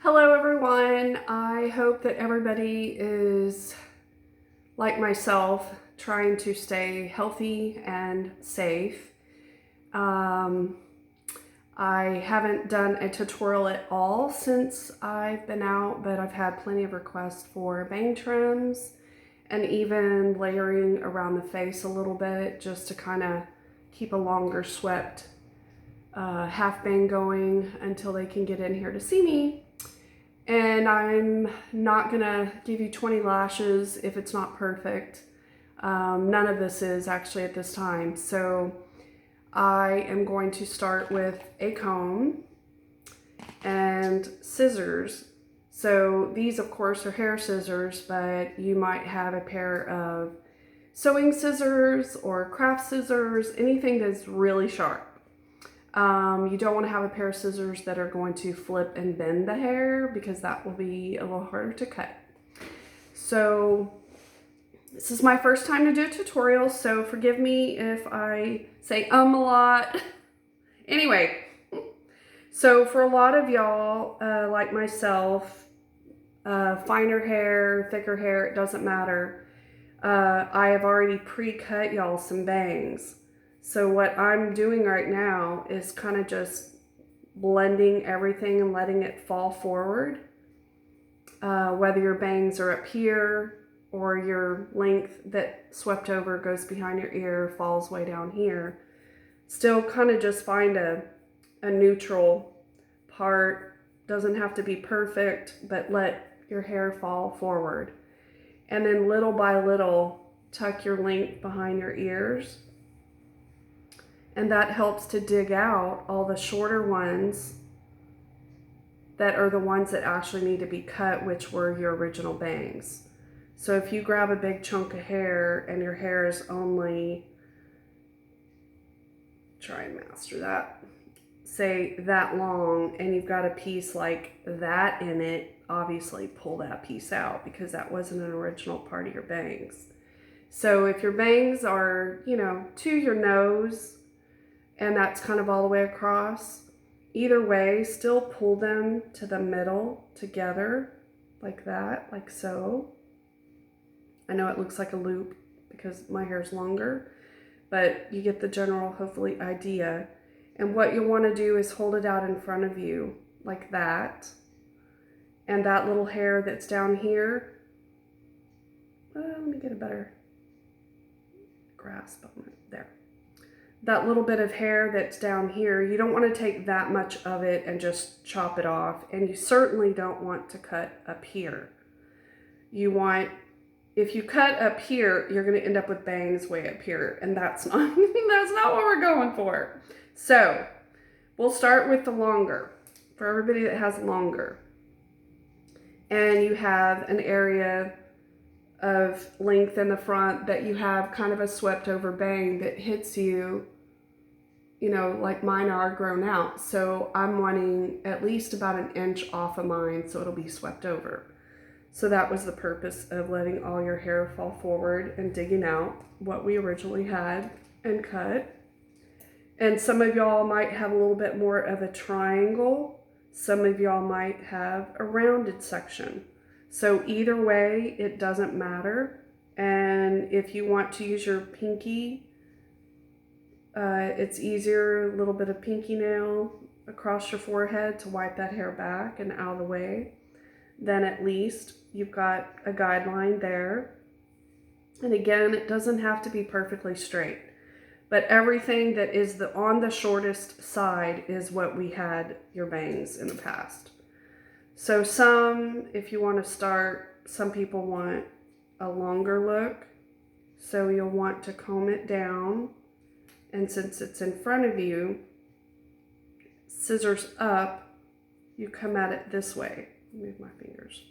Hello everyone. I hope that everybody is like myself, trying to stay healthy and safe. Um, I haven't done a tutorial at all since I've been out, but I've had plenty of requests for bang trims and even layering around the face a little bit just to kind of keep a longer swept half bang going until they can get in here to see me. And I'm not gonna give you 20 lashes if it's not perfect. None of this is actually at this time. So I am going to start with a comb and scissors. So these of course are hair scissors, but you might have a pair of sewing scissors or craft scissors, anything that's really sharp. You don't want to have a pair of scissors that are going to flip and bend the hair because that will be a little harder to cut. So this is my first time to do a tutorial, so forgive me if I say a lot. Anyway, so for a lot of y'all, like myself, finer hair, thicker hair, it doesn't matter. I have already pre-cut y'all some bangs. So what I'm doing right now is kind of just blending everything and letting it fall forward. Whether your bangs are up here or your length that swept over goes behind your ear, falls way down here. Still kind of just find a neutral part. Doesn't have to be perfect, but let your hair fall forward. And then little by little, tuck your length behind your ears. And that helps to dig out all the shorter ones that are the ones that actually need to be cut, which were your original bangs. So if you grab a big chunk of hair and your hair is only, try and master that, say that long, and you've got a piece like that in it, obviously pull that piece out because that wasn't an original part of your bangs. So if your bangs are, to your nose, and that's kind of all the way across, either way, still pull them to the middle together like that, like so. I know it looks like a loop because my hair's longer, but you get the general, hopefully, idea. And what you'll want to do is hold it out in front of you like that. And that little hair that's down here, let me get a better grasp on it, there. That little bit of hair that's down here, you don't want to take that much of it and just chop it off. And you certainly don't want to cut up here. You want, if you cut up here, you're going to end up with bangs way up here. And that's not, that's not what we're going for. So we'll start with the longer, for everybody that has longer. And you have an area of length in the front that you have kind of a swept over bang that hits you, like mine are grown out. So I'm wanting at least about an inch off of mine so it'll be swept over. So that was the purpose of letting all your hair fall forward and digging out what we originally had and cut. And some of y'all might have a little bit more of a triangle. Some of y'all might have a rounded section. So either way, it doesn't matter. And if you want to use your pinky, it's easier, a little bit of pinky nail across your forehead to wipe that hair back and out of the way. Then at least you've got a guideline there. And again, it doesn't have to be perfectly straight, but everything that is on the shortest side is what we had your bangs in the past. So if you want to start, some people want a longer look. So you'll want to comb it down. And since it's in front of you, scissors up, you come at it this way. Move my fingers.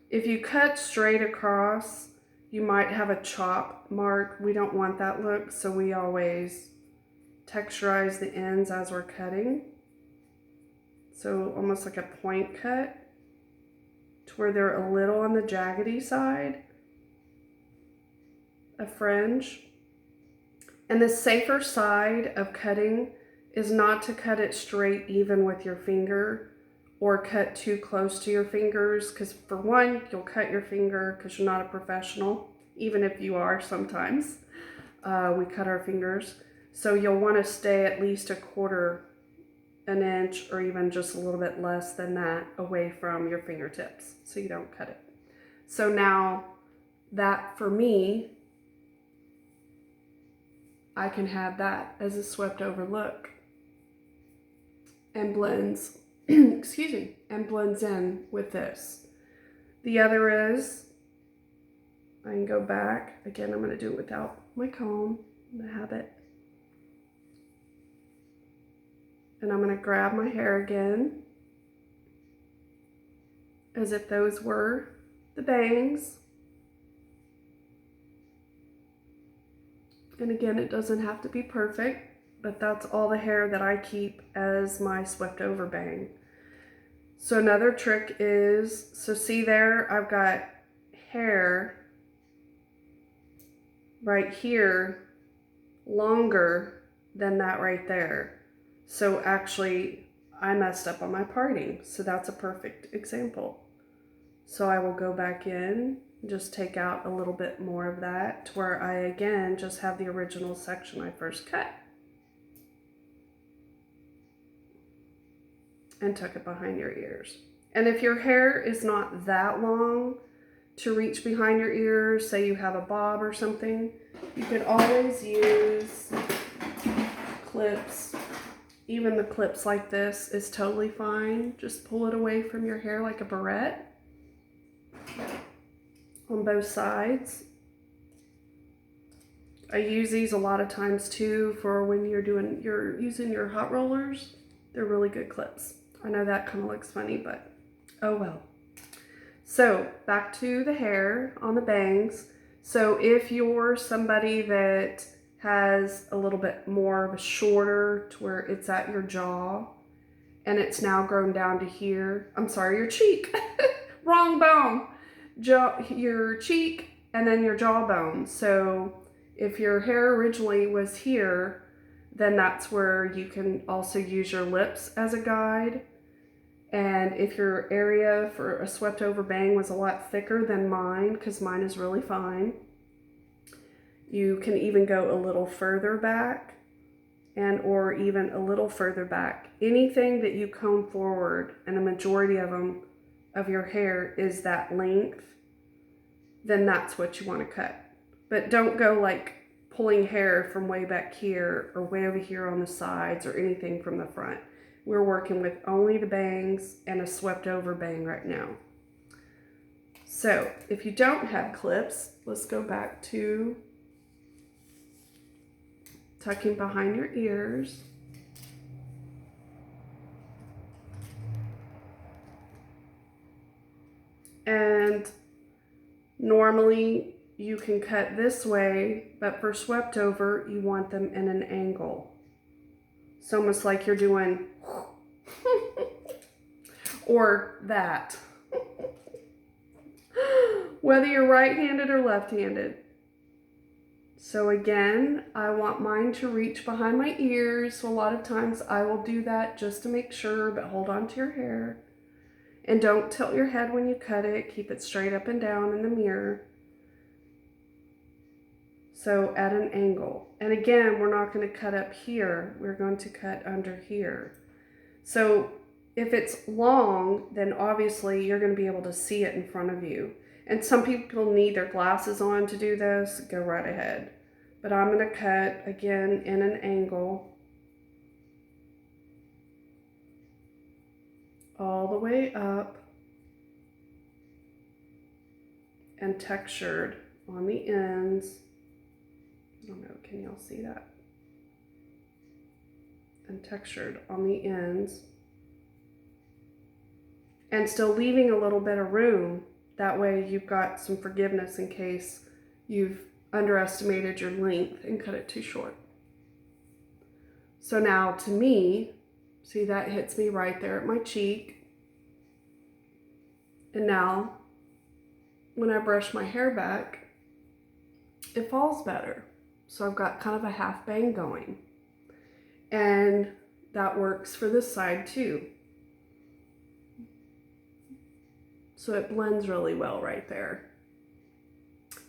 If you cut straight across, you might have a chop mark. We don't want that look, so we always texturize the ends as we're cutting. So almost like a point cut to where they're a little on the jaggedy side, a fringe. And the safer side of cutting is not to cut it straight even with your finger or cut too close to your fingers, because for one, you'll cut your finger because you're not a professional, even if you are sometimes. We cut our fingers. So you'll want to stay at least 1/4 an inch or even just a little bit less than that away from your fingertips so you don't cut it. So now that for me, I can have that as a swept over look and blends, excuse me, and blends in with this. The other is, I can go back. Again, I'm going to do it without my comb. I'm going to have it. And I'm going to grab my hair again as if those were the bangs. And again, it doesn't have to be perfect, but that's all the hair that I keep as my swept over bang. So another trick is, so see there, I've got hair right here longer than that right there. So actually I messed up on my parting. So that's a perfect example. So I will go back in, just take out a little bit more of that to where I again just have the original section I first cut. And tuck it behind your ears. And if your hair is not that long to reach behind your ears, say you have a bob or something, you could always use clips. Even the clips like this is totally fine. Just pull it away from your hair like a barrette on both sides. I use these a lot of times too for when you're using your hot rollers. They're really good clips. I know that kind of looks funny, but oh well. So back to the hair on the bangs. So if you're somebody that has a little bit more of a shorter to where it's at your jaw and it's now grown down to here, I'm sorry, your cheek, wrong bone, your cheek and then your jawbone. So if your hair originally was here, then that's where you can also use your lips as a guide. And if your area for a swept over bang was a lot thicker than mine, because mine is really fine, you can even go a little further back and or even a little further back. Anything that you comb forward, and a majority of them of your hair is that length, then that's what you want to cut. But don't go like pulling hair from way back here or way over here on the sides or anything from the front. We're working with only the bangs and a swept over bang right now. So if you don't have clips, let's go back to tucking behind your ears. And normally you can cut this way, but for swept over, you want them in an angle. It's almost like you're doing or that. Whether you're right-handed or left-handed. So again, I want mine to reach behind my ears. So a lot of times I will do that just to make sure, but hold on to your hair. And don't tilt your head when you cut it. Keep it straight up and down in the mirror. So at an angle. And again, we're not going to cut up here. We're going to cut under here. So if it's long, then obviously you're going to be able to see it in front of you. And some people need their glasses on to do this. Go right ahead. But I'm going to cut again in an angle all the way up and textured on the ends. I don't know, can y'all see that? And textured on the ends. And still leaving a little bit of room. That way you've got some forgiveness in case you've underestimated your length and cut it too short. So now to me, see that hits me right there at my cheek. And now when I brush my hair back, it falls better. So I've got kind of a half bang going. And that works for this side too. So it blends really well right there.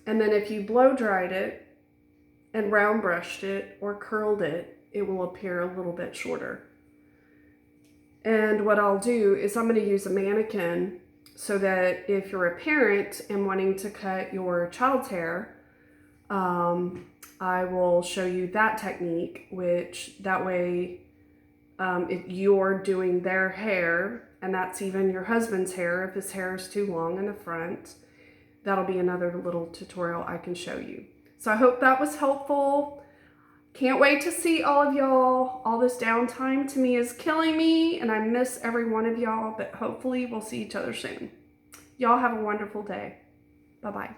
And then if you blow dried it and round brushed it or curled it, it will appear a little bit shorter. And what I'll do is I'm going to use a mannequin so that if you're a parent and wanting to cut your child's hair, I will show you that technique, which that way if you're doing their hair, and that's even your husband's hair, if his hair is too long in the front, that'll be another little tutorial I can show you. So I hope that was helpful. Can't wait to see all of y'all. All this downtime to me is killing me, and I miss every one of y'all, but hopefully we'll see each other soon. Y'all have a wonderful day. Bye-bye.